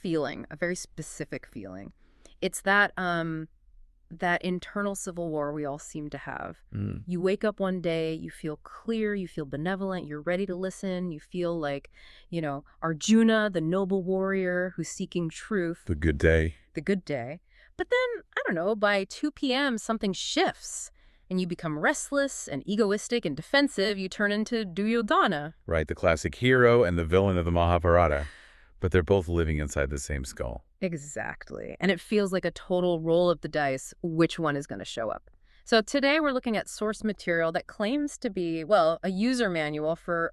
feeling, a very specific feeling. It's that that internal civil war we all seem to have. Mm. You wake up one day, you feel clear, you feel benevolent, you're ready to listen, you feel like, Arjuna, the noble warrior who's seeking truth. The good day. The good day. But then, I don't know, by 2 p.m., something shifts and you become restless and egoistic and defensive. You turn into Duryodhana. Right, the classic hero and the villain of the Mahabharata. But they're both living inside the same skull. Exactly. And it feels like a total roll of the dice which one is going to show up. So today we're looking at source material that claims to be, well, a user manual for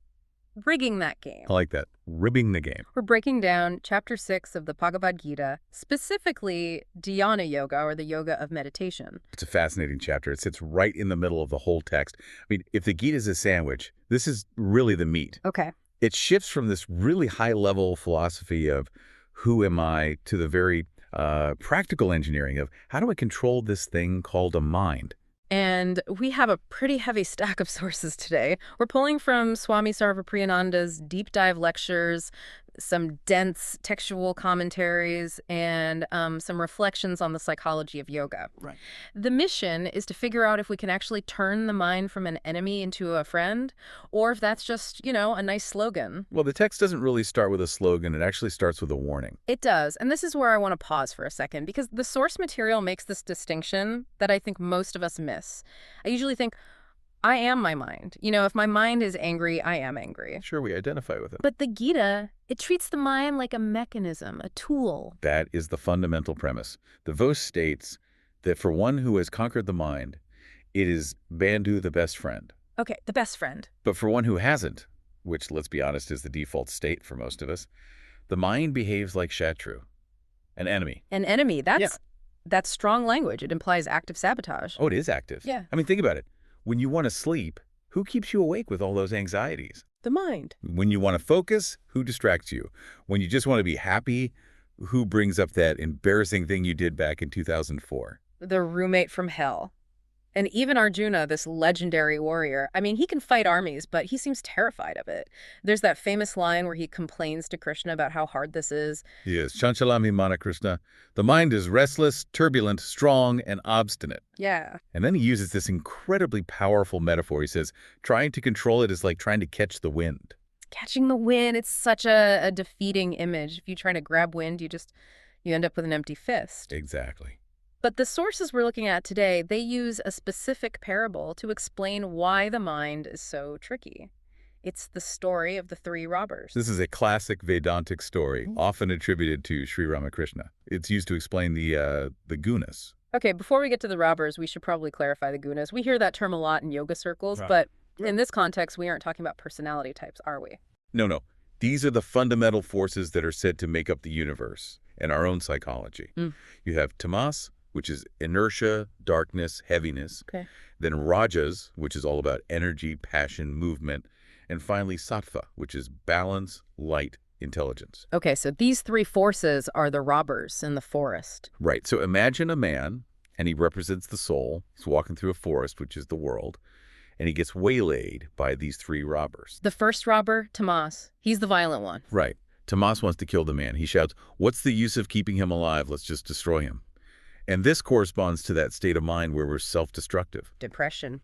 rigging that game. I like that. Ribbing the game. We're breaking down Chapter 6 of the Bhagavad Gita, specifically Dhyana Yoga, or the yoga of meditation. It's a fascinating chapter. It sits right in the middle of the whole text. I mean, if the Gita is a sandwich, this is really the meat. Okay. It shifts from this really high-level philosophy of who am I to the very practical engineering of how do I control this thing called a mind? And we have a pretty heavy stack of sources today. We're pulling from Swami Sarvapriyananda's deep dive lectures, some dense textual commentaries, and some reflections on the psychology of yoga. Right. The mission is to figure out if we can actually turn the mind from an enemy into a friend, or if that's just, a nice slogan. Well, the text doesn't really start with a slogan. It actually starts with a warning. It does. And this is where I want to pause for a second, because the source material makes this distinction that I think most of us miss. I usually think, I am my mind. If my mind is angry, I am angry. Sure, we identify with it. But the Gita, it treats the mind like a mechanism, a tool. That is the fundamental premise. The verse states that for one who has conquered the mind, it is Bandhu, the best friend. Okay, the best friend. But for one who hasn't, which, let's be honest, is the default state for most of us, the mind behaves like Shatru, an enemy. An enemy, that's strong language. It implies active sabotage. Oh, it is active. Yeah. I mean, think about it. When you want to sleep, who keeps you awake with all those anxieties? The mind. When you want to focus, who distracts you? When you just want to be happy, who brings up that embarrassing thing you did back in 2004? The roommate from hell. And even Arjuna, this legendary warrior, I mean, he can fight armies, but he seems terrified of it. There's that famous line where he complains to Krishna about how hard this is. Yes, Chanchalami Mana Krishna. The mind is restless, turbulent, strong, and obstinate. Yeah. And then he uses this incredibly powerful metaphor. He says, trying to control it is like trying to catch the wind. Catching the wind, it's such a defeating image. If you try to grab wind, you end up with an empty fist. Exactly. But the sources we're looking at today, they use a specific parable to explain why the mind is so tricky. It's the story of the 3 robbers. This is a classic Vedantic story, often attributed to Sri Ramakrishna. It's used to explain the gunas. Okay, before we get to the robbers, we should probably clarify the gunas. We hear that term a lot in yoga circles, Right. but in this context, we aren't talking about personality types, are we? No. These are the fundamental forces that are said to make up the universe and our own psychology. You have Tamas, which is inertia, darkness, heaviness. Okay. Then Rajas, which is all about energy, passion, movement. And finally, Sattva, which is balance, light, intelligence. Okay, so these 3 forces are the robbers in the forest. Right. So imagine a man, and he represents the soul. He's walking through a forest, which is the world, and he gets waylaid by these 3 robbers. The first robber, Tamas, he's the violent one. Right. Tamas wants to kill the man. He shouts, "What's the use of keeping him alive? Let's just destroy him." And this corresponds to that state of mind where we're self-destructive. Depression,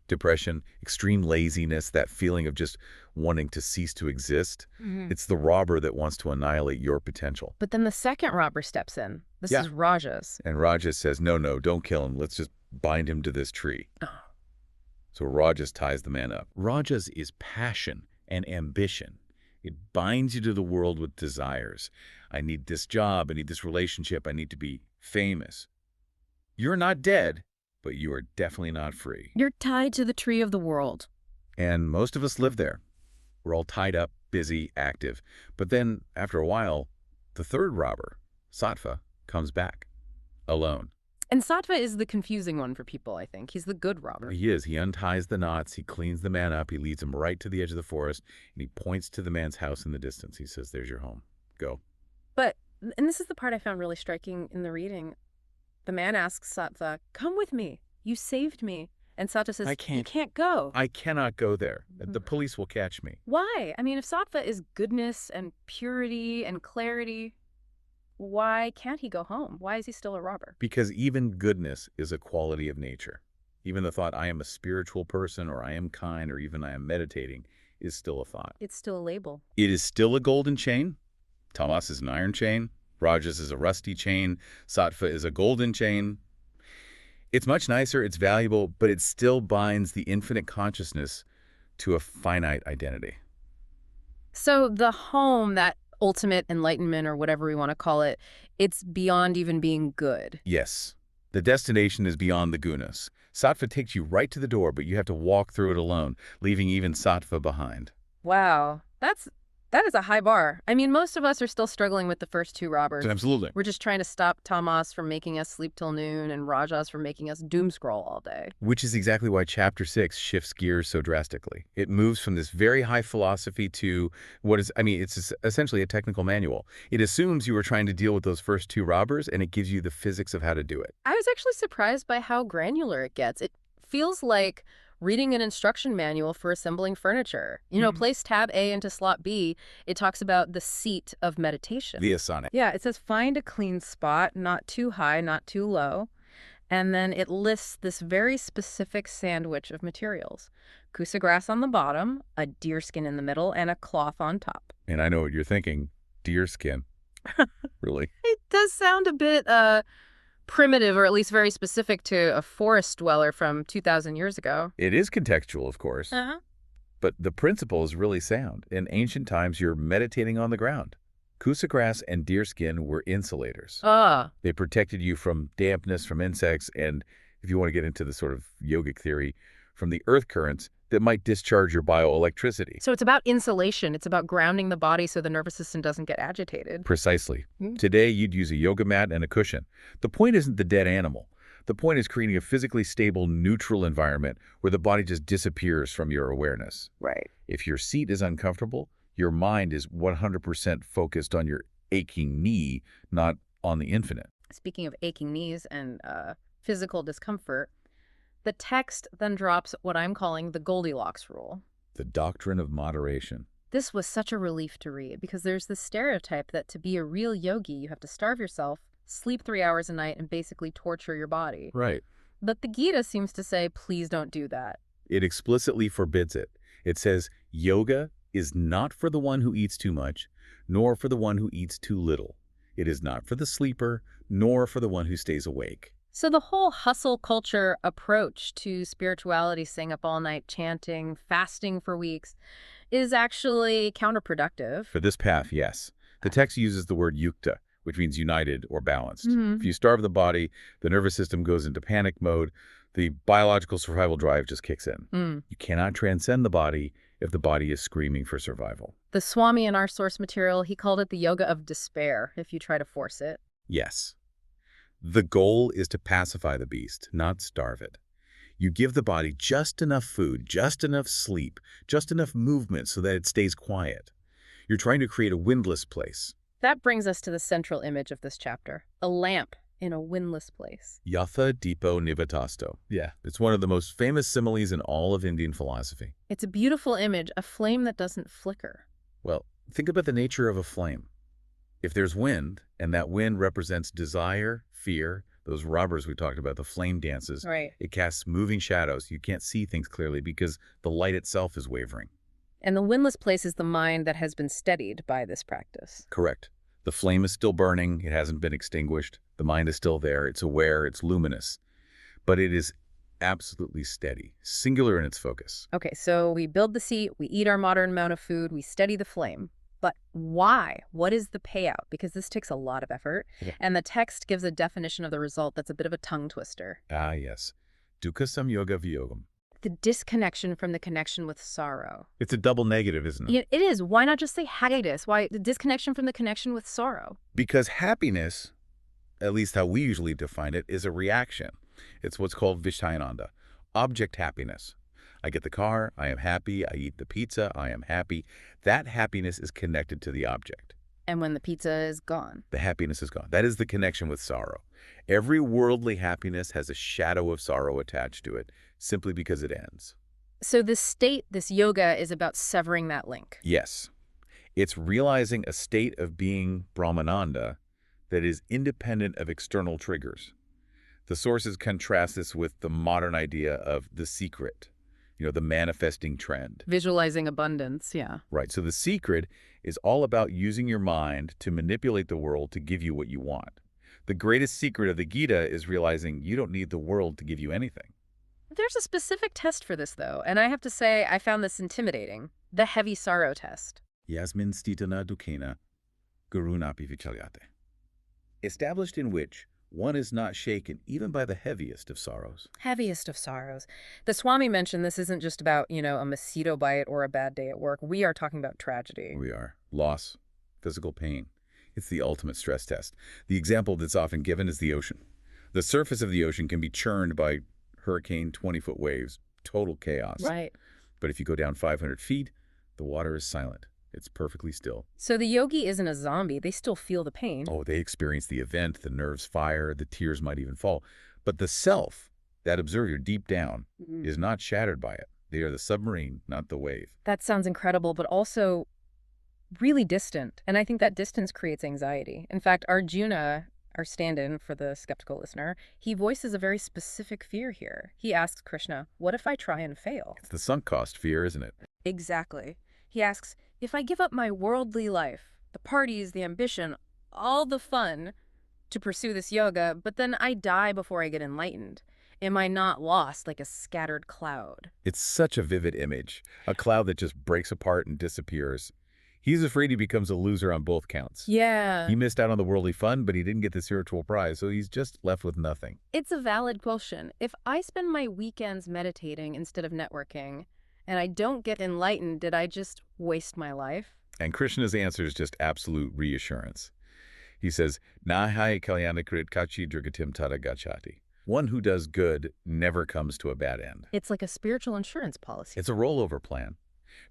extreme laziness, that feeling of just wanting to cease to exist. It's the robber that wants to annihilate your potential. But then the second robber steps in. This is Rajas. And Rajas says, no, don't kill him. Let's just bind him to this tree. So Rajas ties the man up. Rajas is passion and ambition. It binds you to the world with desires. I need this job. I need this relationship. I need to be famous. You're not dead, but you are definitely not free. You're tied to the tree of the world. And most of us live there. We're all tied up, busy, active. But then, after a while, the third robber, Sattva, comes back, alone. And Sattva is the confusing one for people, I think. He's the good robber. He is. He unties the knots. He cleans the man up. He leads him right to the edge of the forest, and he points to the man's house in the distance. He says, "There's your home. Go." But, and this is the part I found really striking in the reading, the man asks Sattva, "Come with me. You saved me." And Sattva says, "I can't. You can't go. I cannot go there. The police will catch me." Why? I mean, if Sattva is goodness and purity and clarity, why can't he go home? Why is he still a robber? Because even goodness is a quality of nature. Even the thought, I am a spiritual person, or I am kind, or even I am meditating, is still a thought. It's still a label. It is still a golden chain. Tamas is an iron chain. Rajas is a rusty chain. Sattva is a golden chain. It's much nicer, it's valuable, but it still binds the infinite consciousness to a finite identity. So the home, that ultimate enlightenment or whatever we want to call it, it's beyond even being good. Yes, the destination is beyond the gunas. Sattva takes you right to the door, but you have to walk through it alone, leaving even sattva behind. Wow, that is a high bar. I mean, most of us are still struggling with the first two robbers. Absolutely. We're just trying to stop Tamas from making us sleep till noon and Rajas from making us doom scroll all day. Which is exactly why Chapter 6 shifts gears so drastically. It moves from this very high philosophy to what is, it's essentially a technical manual. It assumes you were trying to deal with those first two robbers, and it gives you the physics of how to do it. I was actually surprised by how granular it gets. It feels like reading an instruction manual for assembling furniture. Place tab A into slot B, it talks about the seat of meditation. The asana. Yeah, it says find a clean spot, not too high, not too low. And then it lists this very specific sandwich of materials. Kusa grass on the bottom, a deerskin in the middle, and a cloth on top. And I know what you're thinking. Deerskin. Really? It does sound a bit primitive, or at least very specific to a forest dweller from 2,000 years ago. It is contextual, of course. But the principle is really sound. In ancient times, you're meditating on the ground. Kusa grass and deerskin were insulators. They protected you from dampness, from insects, and if you want to get into the sort of yogic theory, from the earth currents that might discharge your bioelectricity. So it's about insulation. It's about grounding the body so the nervous system doesn't get agitated. Precisely. Today, you'd use a yoga mat and a cushion. The point isn't the dead animal. The point is creating a physically stable, neutral environment where the body just disappears from your awareness. Right. If your seat is uncomfortable, your mind is 100% focused on your aching knee, not on the infinite. Speaking of aching knees and physical discomfort, the text then drops what I'm calling the Goldilocks Rule. The doctrine of moderation. This was such a relief to read because there's this stereotype that to be a real yogi, you have to starve yourself, sleep 3 hours a night, and basically torture your body. Right. But the Gita seems to say, please don't do that. It explicitly forbids it. It says, yoga is not for the one who eats too much, nor for the one who eats too little. It is not for the sleeper, nor for the one who stays awake. So the whole hustle culture approach to spirituality, staying up all night, chanting, fasting for weeks, is actually counterproductive. For this path, yes. The text uses the word yukta, which means united or balanced. If you starve the body, the nervous system goes into panic mode. The biological survival drive just kicks in. You cannot transcend the body if the body is screaming for survival. The Swami in our source material, he called it the yoga of despair if you try to force it. Yes. The goal is to pacify the beast, not starve it. You give the body just enough food, just enough sleep, just enough movement so that it stays quiet. You're trying to create a windless place. That brings us to the central image of this chapter, a lamp in a windless place. Yatha Dipo Nivatasto. Yeah. It's one of the most famous similes in all of Indian philosophy. It's a beautiful image, a flame that doesn't flicker. Well, think about the nature of a flame. If there's wind, and that wind represents desire, fear, those robbers we talked about, the flame dances, Right. it casts moving shadows. You can't see things clearly because the light itself is wavering. And the windless place is the mind that has been steadied by this practice. Correct. The flame is still burning. It hasn't been extinguished. The mind is still there. It's aware. It's luminous. But it is absolutely steady, singular in its focus. Okay, so we build the seat, we eat our modern amount of food, we steady the flame. But why? What is the payout? Because this takes a lot of effort. Yeah. And the text gives a definition of the result that's a bit of a tongue twister. Ah, yes. Dukkha samyoga viyogam. The disconnection from the connection with sorrow. It's a double negative, isn't it? Yeah, it is. Why not just say happiness? Why the disconnection from the connection with sorrow? Because happiness, at least how we usually define it, is a reaction. It's what's called Vishayananda, object happiness. I get the car, I am happy. I eat the pizza, I am happy. That happiness is connected to the object. And when the pizza is gone. The happiness is gone. That is the connection with sorrow. Every worldly happiness has a shadow of sorrow attached to it, simply because it ends. So this state, this yoga, is about severing that link. Yes. It's realizing a state of being Brahmananda that is independent of external triggers. The sources contrast this with the modern idea of the secret, the manifesting trend. Visualizing abundance, yeah. Right, so the secret is all about using your mind to manipulate the world to give you what you want. The greatest secret of the Gita is realizing you don't need the world to give you anything. There's a specific test for this, though, and I have to say I found this intimidating. The heavy sorrow test. Yasmin stitana dukkena gurunapi vichalyate. Established in which one is not shaken even by the heaviest of sorrows. Heaviest of sorrows. The Swami mentioned this isn't just about, a mosquito bite or a bad day at work. We are talking about tragedy. We are. Loss, physical pain. It's the ultimate stress test. The example that's often given is the ocean. The surface of the ocean can be churned by hurricane 20-foot waves, total chaos. Right. But if you go down 500 feet, the water is silent. It's perfectly still. So the yogi isn't a zombie. They still feel the pain. Oh, they experience the event, the nerves fire, the tears might even fall. But the self, that observer deep down, is not shattered by it. They are the submarine, not the wave. That sounds incredible, but also really distant. And I think that distance creates anxiety. In fact, Arjuna, our stand-in for the skeptical listener, he voices a very specific fear here. He asks Krishna, what if I try and fail? It's the sunk cost fear, isn't it? Exactly. He asks, if I give up my worldly life, the parties, the ambition, all the fun to pursue this yoga, but then I die before I get enlightened, am I not lost like a scattered cloud? It's such a vivid image, a cloud that just breaks apart and disappears. He's afraid he becomes a loser on both counts. Yeah. He missed out on the worldly fun, but he didn't get the spiritual prize, so he's just left with nothing. It's a valid question. If I spend my weekends meditating instead of networking, and I don't get enlightened, did I just waste my life? And Krishna's answer is just absolute reassurance. He says, Nahai kalyanakrit kachi dragatim tada gachati. One who does good never comes to a bad end. It's like a spiritual insurance policy. It's a rollover plan.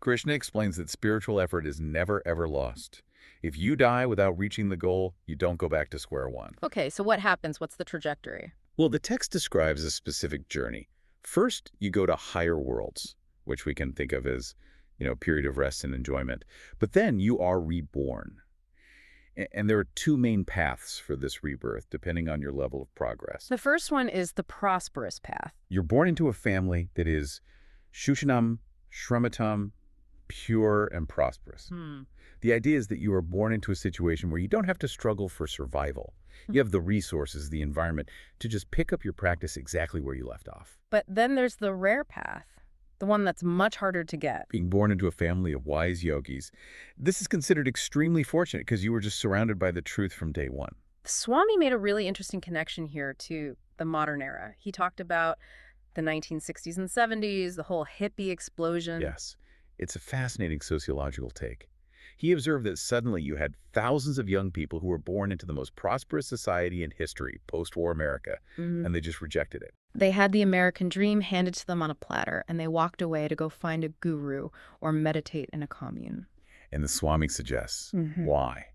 Krishna explains that spiritual effort is never, ever lost. If you die without reaching the goal, you don't go back to square one. Okay, so what happens? What's the trajectory? Well, the text describes a specific journey. First, you go to higher worlds, which we can think of as, a period of rest and enjoyment. But then you are reborn. And there are two main paths for this rebirth, depending on your level of progress. The first one is the prosperous path. You're born into a family that is Shushanam, Shramatam, pure and prosperous. The idea is that you are born into a situation where you don't have to struggle for survival. You have the resources, the environment, to just pick up your practice exactly where you left off. But then there's the rare path, the one that's much harder to get. Being born into a family of wise yogis, this is considered extremely fortunate because you were just surrounded by the truth from day one. The Swami made a really interesting connection here to the modern era. He talked about the 1960s and 70s, the whole hippie explosion. Yes, it's a fascinating sociological take. He observed that suddenly you had thousands of young people who were born into the most prosperous society in history, post-war America, and they just rejected it. They had the American dream handed to them on a platter, and they walked away to go find a guru or meditate in a commune. And the Swami suggests why.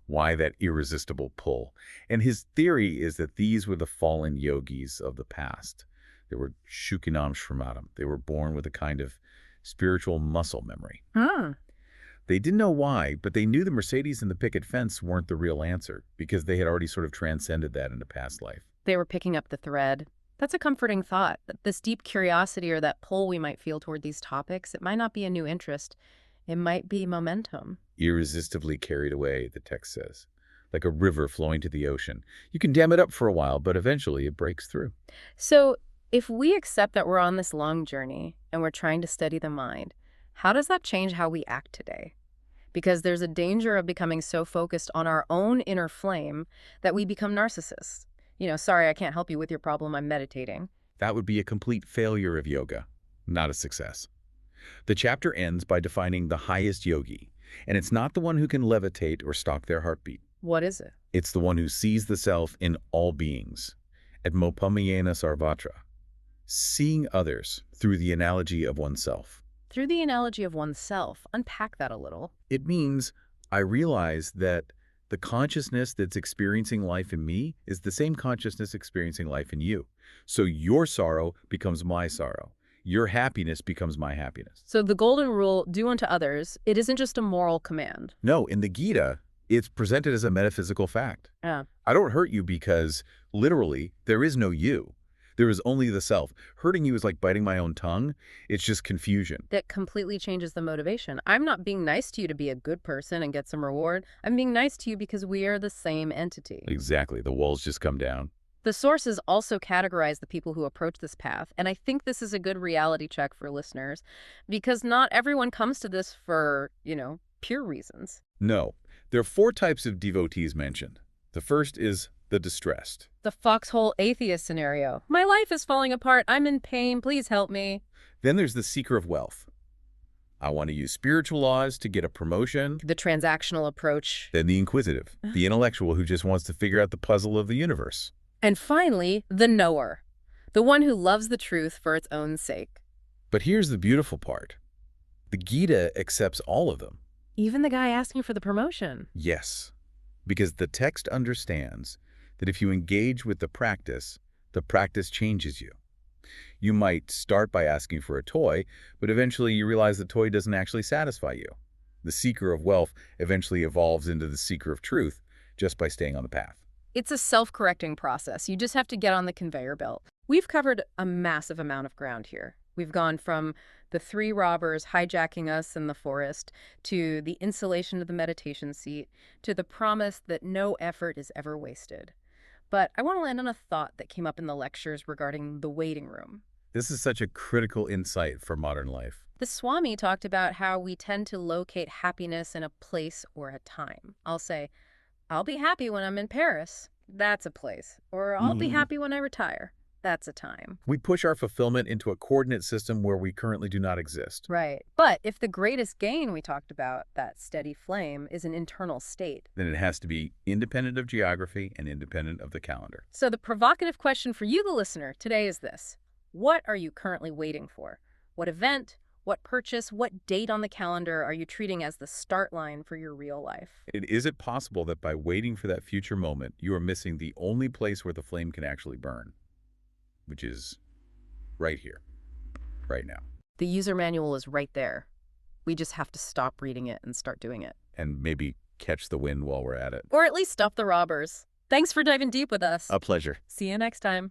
Why that irresistible pull? And his theory is that these were the fallen yogis of the past. They were Shukinam Shramatam. They were born with a kind of spiritual muscle memory. They didn't know why, but they knew the Mercedes and the picket fence weren't the real answer because they had already sort of transcended that in a past life. They were picking up the thread. That's a comforting thought, that this deep curiosity or that pull we might feel toward these topics, it might not be a new interest. It might be momentum. Irresistibly carried away, the text says, like a river flowing to the ocean. You can dam it up for a while, but eventually it breaks through. So if we accept that we're on this long journey and we're trying to steady the mind, how does that change how we act today? Because there's a danger of becoming so focused on our own inner flame that we become narcissists. Sorry, I can't help you with your problem, I'm meditating. That would be a complete failure of yoga, not a success. The chapter ends by defining the highest yogi, and it's not the one who can levitate or stalk their heartbeat. What is it? It's the one who sees the self in all beings, at mopamayena sarvatra, seeing others through the analogy of oneself. Through the analogy of oneself, unpack that a little. It means I realize that the consciousness that's experiencing life in me is the same consciousness experiencing life in you. So your sorrow becomes my sorrow. Your happiness becomes my happiness. So the golden rule, do unto others, it isn't just a moral command. No, in the Gita, It's presented as a metaphysical fact. Yeah. I don't hurt you because, literally, there is no you. There is only the self. Hurting you is like biting my own tongue. It's just confusion. That completely changes the motivation. I'm not being nice to you to be a good person and get some reward. I'm being nice to you because we are the same entity. Exactly. The walls just come down. The sources also categorize the people who approach this path, and I think this is a good reality check for listeners, because not everyone comes to this for, pure reasons. No. There are 4 types of devotees mentioned. The first is the distressed. The foxhole atheist scenario. My life is falling apart. I'm in pain. Please help me. Then there's the seeker of wealth. I want to use spiritual laws to get a promotion. The transactional approach. Then the inquisitive, the intellectual who just wants to figure out the puzzle of the universe. And finally, the knower. The one who loves the truth for its own sake. But here's the beautiful part. The Gita accepts all of them. Even the guy asking for the promotion. Yes, because the text understands that if you engage with the practice changes you. You might start by asking for a toy, but eventually you realize the toy doesn't actually satisfy you. The seeker of wealth eventually evolves into the seeker of truth just by staying on the path. It's a self-correcting process. You just have to get on the conveyor belt. We've covered a massive amount of ground here. We've gone from the 3 robbers hijacking us in the forest, to the insulation of the meditation seat, to the promise that no effort is ever wasted. But I want to land on a thought that came up in the lectures regarding the waiting room. This is such a critical insight for modern life. The Swami talked about how we tend to locate happiness in a place or a time. I'll say, I'll be happy when I'm in Paris. That's a place. Or I'll be happy when I retire. That's a time. We push our fulfillment into a coordinate system where we currently do not exist. Right. But if the greatest gain we talked about, that steady flame, is an internal state, then it has to be independent of geography and independent of the calendar. So the provocative question for you, the listener, today is this. What are you currently waiting for? What event, what purchase, what date on the calendar are you treating as the start line for your real life? And is it possible that by waiting for that future moment, you are missing the only place where the flame can actually burn? Which is right here, right now. The user manual is right there. We just have to stop reading it and start doing it. And maybe catch the wind while we're at it. Or at least stop the robbers. Thanks for diving deep with us. A pleasure. See you next time.